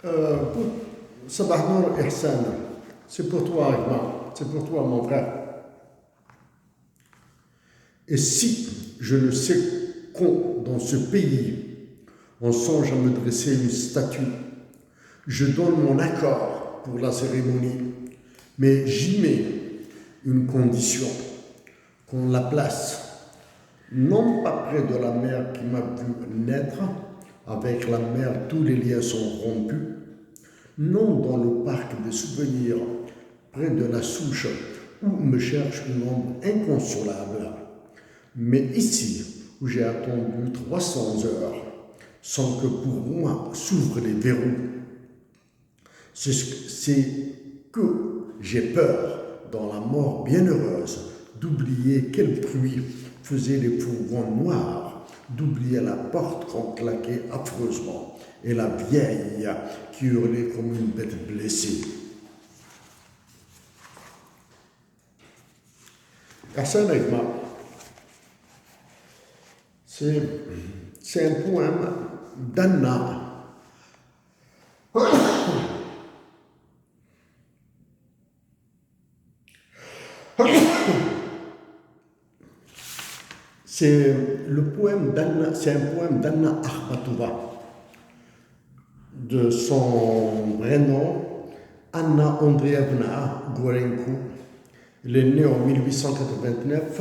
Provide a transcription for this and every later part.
Pour Sabah Nour Ihsan, c'est pour toi, Ahmad, c'est pour toi, mon frère. Et si je ne sais qu'on, dans ce pays, on songe à me dresser une statue, je donne mon accord pour la cérémonie, mais j'y mets une condition, qu'on la place, non pas près de la mer qui m'a vu naître, avec la mer tous les liens sont rompus, non dans le parc des souvenirs, près de la souche où me cherche une ombre inconsolable, mais ici où j'ai attendu 300 heures, sans que pour moi s'ouvrent les verrous. C'est que j'ai peur, dans la mort bienheureuse, d'oublier quel bruit faisaient les fourgons noirs, d'oublier la porte qu'on claquait affreusement, et la vieille qui hurlait comme une bête blessée. Hassan Ekma, c'est un poème d'Anna. C'est un poème d'Anna Akhmatova, de son vrai nom, Anna Andreevna Gorenko. Elle est née en 1889,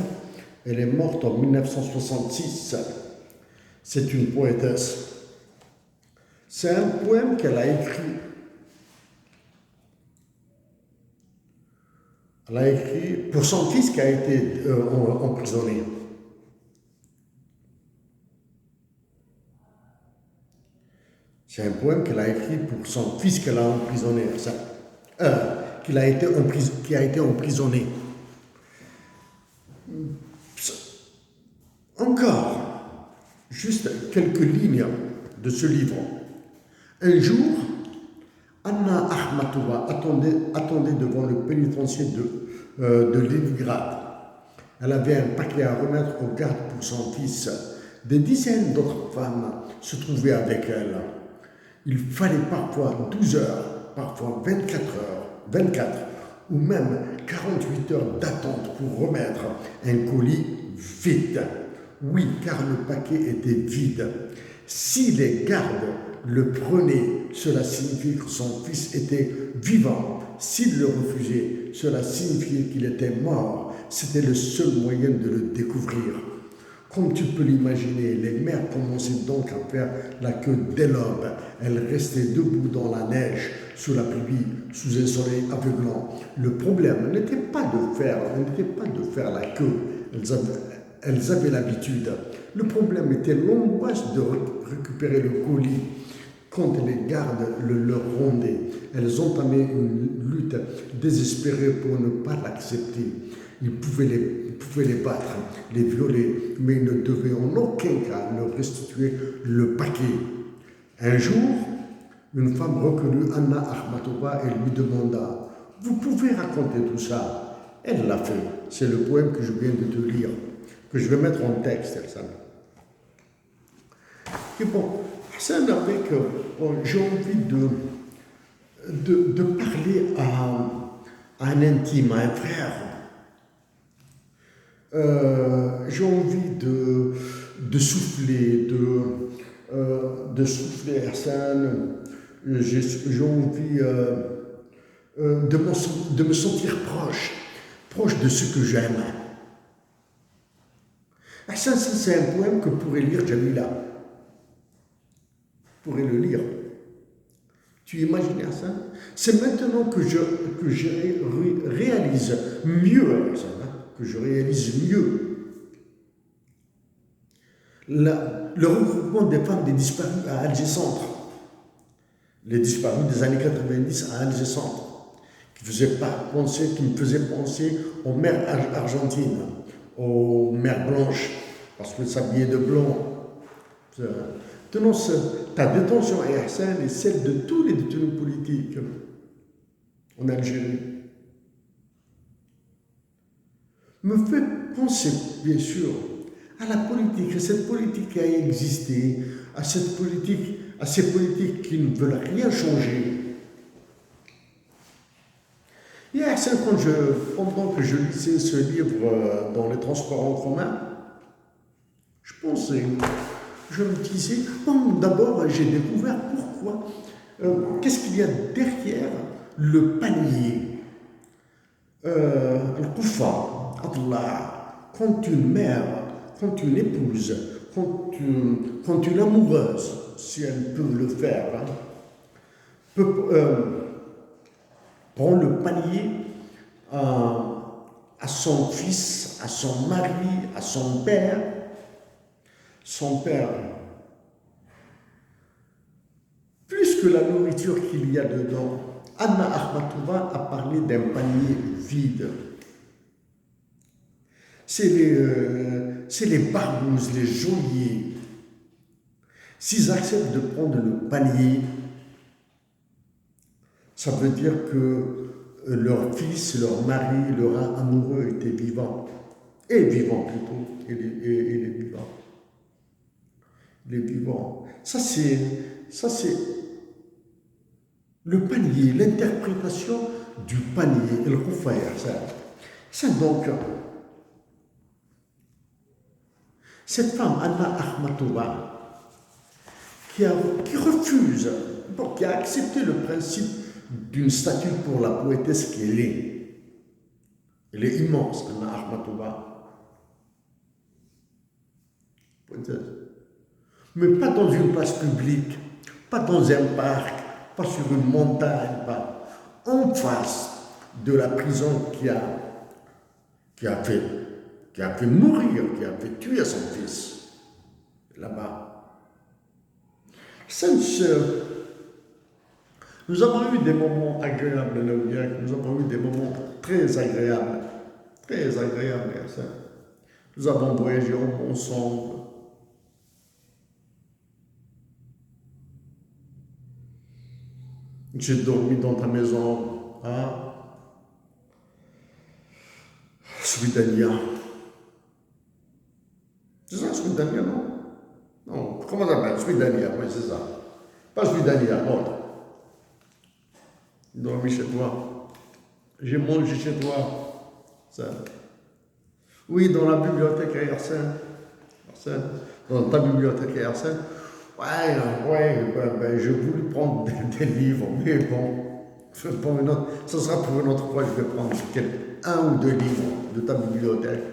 elle est morte en 1966. C'est une poétesse. C'est un poème qu'elle a écrit. Elle a écrit pour son fils qui a été emprisonné. C'est un poème qu'elle a écrit pour son fils qu'elle a emprisonné, qui a été emprisonné. Encore, juste quelques lignes de ce livre. Un jour, Anna Akhmatova attendait devant le pénitencier de Leningrad. Elle avait un paquet à remettre aux gardes pour son fils. Des dizaines d'autres femmes se trouvaient avec elle. Il fallait parfois 12 heures, parfois 24 ou même 48 heures d'attente pour remettre un colis vide. Oui, car le paquet était vide. Si les gardes le prenaient, cela signifiait que son fils était vivant. S'il le refusait, cela signifiait qu'il était mort. C'était le seul moyen de le découvrir. Comme tu peux l'imaginer, les mères commençaient donc à faire la queue dès l'aube. Elles restaient debout dans la neige, sous la pluie, sous un soleil aveuglant. Le problème n'était pas de faire la queue. Elles avaient l'habitude. Le problème était l'angoisse de récupérer le colis. Quand les gardes le leur rendaient, elles entamaient une lutte désespérée pour ne pas l'accepter. Ils pouvaient les battre, les violer, mais ils ne devaient en aucun cas leur restituer le paquet. Un jour, une femme reconnut Anna Akhmatova et lui demanda « Vous pouvez raconter tout ça ?» Elle l'a fait. C'est le poème que je viens de te lire, que je vais mettre en texte, Hassan. Et bon, Hassan, j'ai envie de parler à un intime, à un frère. J'ai envie de souffler, Hassan. J'ai envie de me sentir proche de ce que j'aime. Hassan, c'est un poème que pourrait lire Jamila. Pourrait le lire. Tu imagines ça? C'est maintenant que je réalise mieux, Hassan, que je réalise mieux le regroupement des femmes des disparus à Alger Centre, les disparus des années 90 à Alger Centre, qui me faisaient penser aux mères argentines, aux mères blanches, parce qu'elles s'habillaient de blanc. Ta détention à Hassan est celle de tous les détenus politiques en Algérie. Me fait penser, bien sûr, à la politique, à cette politique qui a existé, à à ces politiques qui ne veulent rien changer. Hier, c'est pendant que je lisais ce livre dans les transports en commun, je me disais, bon, d'abord j'ai découvert pourquoi, qu'est-ce qu'il y a derrière le panier. Le kufa, Allah, quand une mère, quand une épouse, quand une amoureuse, si elle peut le faire, hein, peut prendre le panier à son fils, à son mari, à son père. Son père, plus que la nourriture qu'il y a dedans, Anna Akhmatova a parlé d'un panier vide. C'est les barbouzes, les geôliers. S'ils acceptent de prendre le panier, ça veut dire que leur fils, leur mari, leur amoureux était vivant. Et vivant plutôt, il est vivant. Il est vivant. Ça c'est le panier, l'interprétation du panier, le khufaïr. C'est donc cette femme, Anna Akhmatova, qui refuse, bon, qui a accepté le principe d'une statue pour la poétesse qu'elle est. Elle est immense, Anna Akhmatova. Mais pas dans une place publique, pas dans un parc, pas sur une montagne, pas en face de la prison qui a fait mourir, qui a fait tuer son fils, là-bas. Nous avons eu des moments agréables, nous avons eu des moments très agréables, ça. Nous avons voyagé ensemble. J'ai dormi dans ta maison à Swidania. C'est ça, Swidania, non? Non, comment ça s'appelle? Swidania, oui, c'est ça. Pas Swidania, non. J'ai dormi chez toi. J'ai mangé chez toi. Ça. Oui, dans la bibliothèque à Yersin. Dans ta bibliothèque à Yersin. Ouais, j'ai voulu prendre des livres, mais bon, ça sera pour une autre fois, je vais prendre un ou deux livres de ta bibliothèque.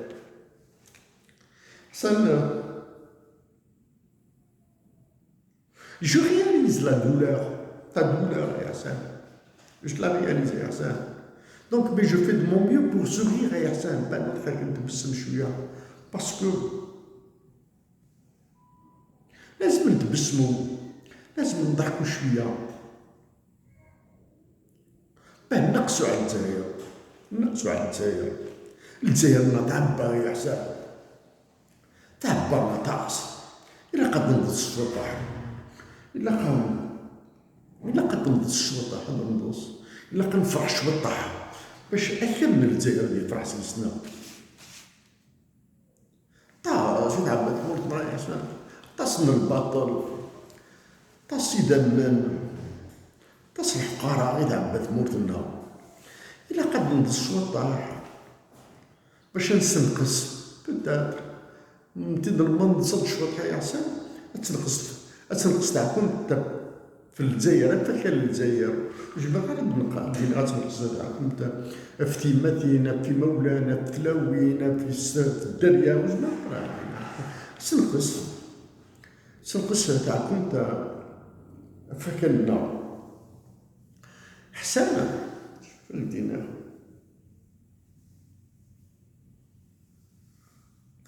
Je réalise la douleur, ta douleur, Yersin. Je la réalise, Yersin. Donc, mais je fais de mon mieux pour sourire à Yersin, parce que لازم نتبسموا لازم نضحكوا شويه باه نقصوا على الجزائر تعبى يا حساب تعبى مطاس الا قد نض الشرطه الا قد نض الشرطه حنا ندوس الا قنفرح شوطه باش اكمل الجزائر اللي فرح سنسنا شو تعبت مورتنا يا حساب تصن البطل تصيد النن تصل الحقارة غير عبات موتنا إلا قد نض الشوطة باش نستنقص بتات نمتد المنض صد شوطة يا حسن أتنقص تاعكم في الجزائر فكان الجزائر جبا غير بنقا دين غتنقص تاعكم في تيماتينا في مولانا في تلاوينا في الدريا وجبا تنقص تاعكم فكنا حسنا فهمتينا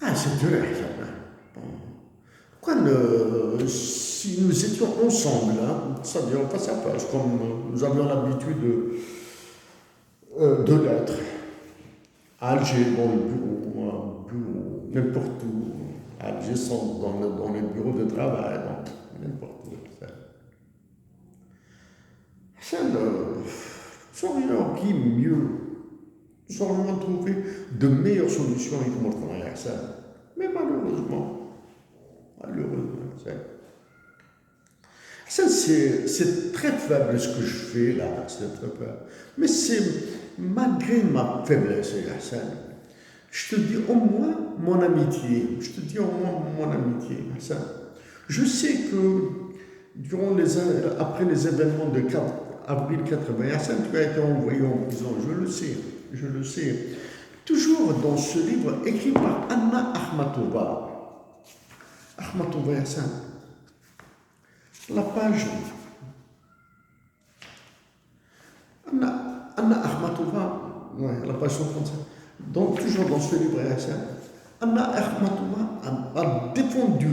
c'est dur حسنا quand si nous étions ensemble c'est-à-dire face à face comme nous avions l'habitude de l'être à Alger dans le bureau n'importe où à Alger dans les bureaux de travail n'importe où nous aurions dit mieux, nous aurions trouvé de meilleures solutions avec Mortana Hassan. Mais malheureusement, Ça, c'est très faible ce que je fais là, c'est très faible. Mais c'est malgré ma faiblesse, Hassan. Je te dis au moins mon amitié. Je te dis au moins mon amitié, Hassan. Je sais que après les événements de 4 avril 80, Hassan, tu as été envoyé en prison. Je le sais, je le sais. Toujours dans ce livre écrit par Anna Akhmatova. Akhmatova Hassan. La page. Anna Akhmatova, ouais, la page 135. Donc, toujours dans ce livre Hassan, Anna Akhmatova a défendu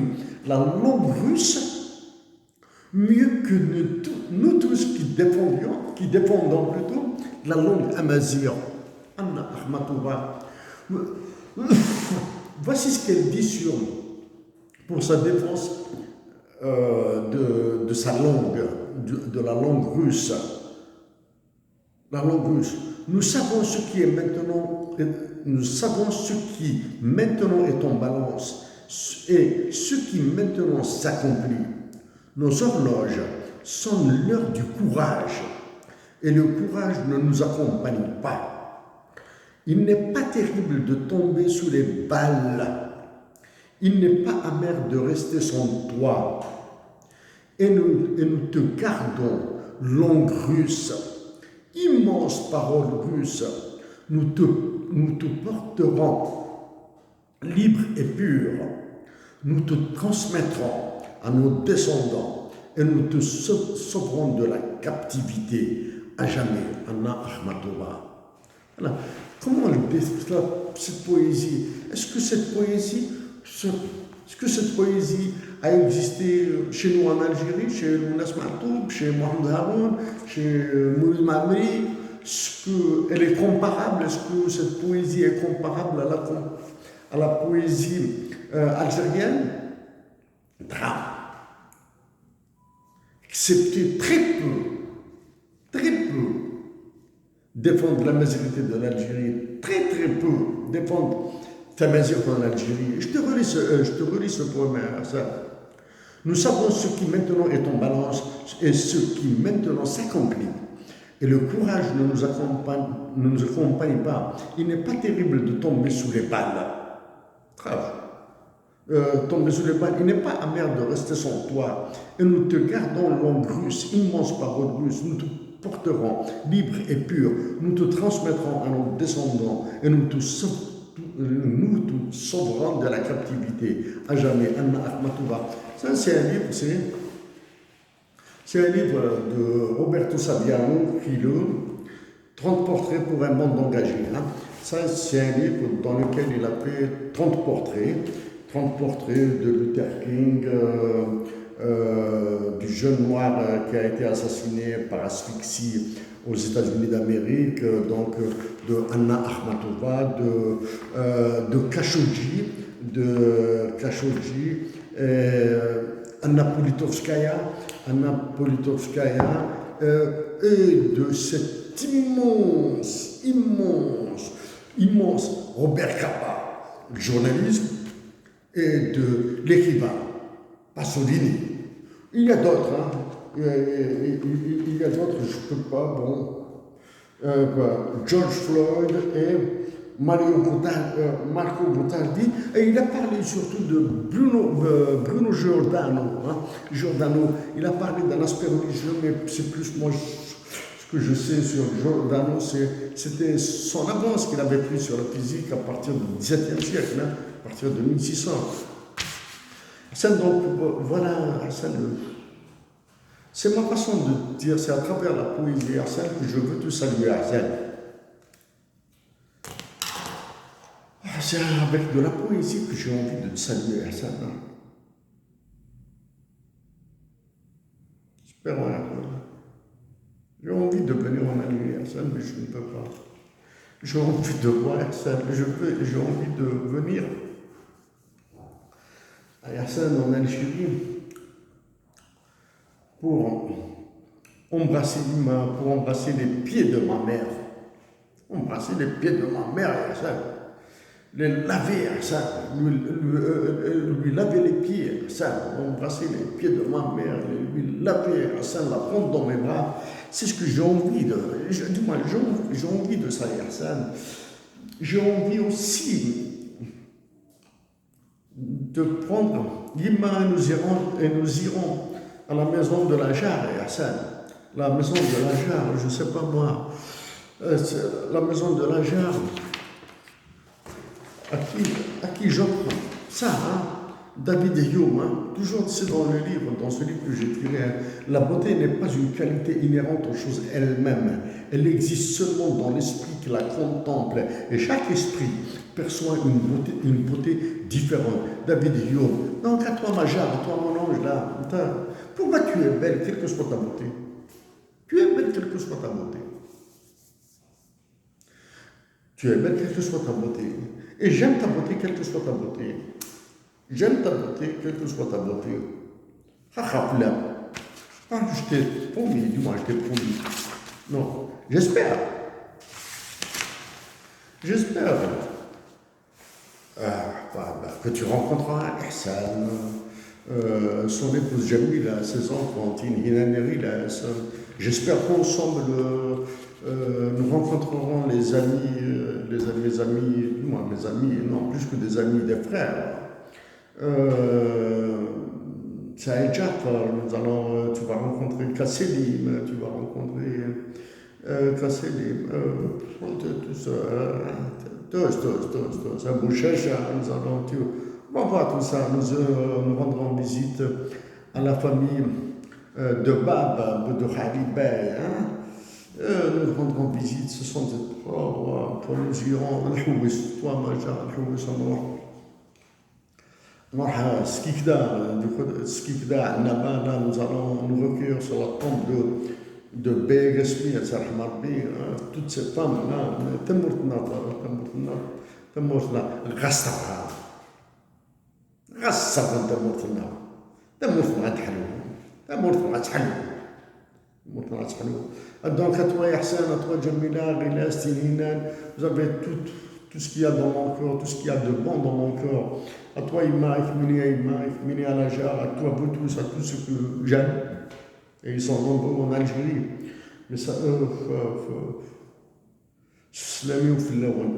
la langue russe mieux que nous tous qui défendons plutôt la langue amazigh. Anna Akhmatova. Voici ce qu'elle dit pour sa défense de sa langue, de la langue russe. La langue russe. Nous savons ce qui maintenant est en balance et ce qui maintenant s'accomplit. Nos horloges sonnent l'heure du courage et le courage ne nous accompagne pas. Il n'est pas terrible de tomber sous les balles. Il n'est pas amer de rester sans toi. Et nous te gardons, langue russe, immense parole russe. Nous te porterons libre et pur. Nous te transmettrons à nos descendants et nous te sauverons de la captivité à jamais. Anna Akhmatova. Voilà. Comment elle décrit cette poésie? Est-ce que cette poésie a existé chez nous en Algérie, chez Mounas Matoub, chez Mohamed Haroun, chez Moulay Mamri? Est-ce qu'elle est comparable? Est-ce que cette poésie est comparable à la poésie algérienne? Drame. Excepté très peu, défendre la majorité de l'Algérie, très peu défendre Tamazigh en Algérie. Je te relis ce poème, ça. Nous savons ce qui maintenant est en balance et ce qui maintenant s'accomplit. Et le courage ne nous accompagne pas. Il n'est pas terrible de tomber sous les balles. Grave. Tomber sous les balles. Il n'est pas amer de rester sans toi. Et nous te gardons langue russe, immense parole russe. Nous te porterons libre et pur. Nous te transmettrons à nos descendants et nous te sauverons de la captivité à jamais. Anna Akhmatova. Ça, c'est un livre, c'est un livre de Roberto Saviano, qui le 30 portraits pour un monde engagé. Hein. Ça, c'est un livre dans lequel il a fait 30 portraits de Luther King, du jeune noir qui a été assassiné par asphyxie aux États-Unis d'Amérique, donc de Anna Akhmatova, de Khashoggi, Anna Politkovskaya, et de cet immense Robert Capa, le journaliste, et de l'écrivain Pasolini. Il y a d'autres, hein. Il y a d'autres, je ne peux pas, bon. George Floyd et Marco Botardi, et il a parlé surtout de Bruno Giordano. Hein. Il a parlé d'un aspect religieux, mais c'est plus moi ce que je sais sur Giordano, c'était son avance qu'il avait pris sur la physique à partir du XVIIe siècle, hein, à partir de 1600. Hassan, donc voilà, Hassan, c'est ma façon de dire, c'est à travers la poésie, Hassan, que je veux te saluer, Hassan. C'est avec de la poésie que j'ai envie de te saluer, Hassan. J'espère, j'ai envie de venir en Algérie, Hassan, mais je ne peux pas. J'ai envie de voir Hassan, j'ai envie de venir à Hassan en Algérie pour embrasser les pieds de ma mère. Embrasser les pieds de ma mère, Hassan. les laver, ça, lui laver les pieds, ça, embrasser les pieds de ma mère, lui laver, ça, la prendre dans mes bras. C'est ce que j'ai envie de. Du moins, j'ai envie de ça, Hassan. J'ai envie aussi de prendre l'imam et nous irons à la maison de la jarre, Hassan. La maison de la jarre, je ne sais pas moi. La maison de la jarre. À qui j'offre ça, hein? David et Hume, hein? Toujours c'est dans le livre, dans ce livre que j'ai tiré, hein? La beauté n'est pas une qualité inhérente aux choses elles-mêmes. Elle existe seulement dans l'esprit qui la contemple. Et chaque esprit perçoit une beauté différente. David et Hume, donc à toi ma jarre, à toi mon ange là, pourquoi tu es belle, quelle que soit ta beauté? Tu es belle, quelle que soit ta beauté. Tu es belle, quelle que soit ta beauté. Et j'aime ta beauté, quelle que soit ta beauté. J'aime ta beauté, quelle que soit ta beauté. Je t'ai promis, dis-moi, je t'ai promis. Non, j'espère. J'espère que tu rencontreras Ihsan, son épouse Jamila, ses enfants, Hinaneri. J'espère qu'ensemble, nous rencontrerons les amis, mes amis, non, plus que des amis, des frères. Saïd Jafar, tu vas rencontrer Kasselim, tu vas rencontrer Kasselim, tous, un Bouchacha, on va voir tout ça, nous rendrons visite à la famille de Bab, de Khalid Bey, hein? Nous rendrons visite, ce sont des pour nous irons, toi, Maja, Skikda, Nabana, nous allons nous recueillir sur la tombe de Begesmi, toutes ces femmes-là, Temurtna, Rastafra, Temurtna, donc à toi, Ihsan, à toi, Jamila, Rilas, Tininan, vous avez tout ce qu'il y a dans mon corps, tout ce qu'il y a de bon dans mon corps. À toi, Ima, Ikmini à la jarre, à toi, vous tous, à tous ceux que j'aime. Et ils sont nombreux en Algérie. Mais ça, Slami ou Filawan.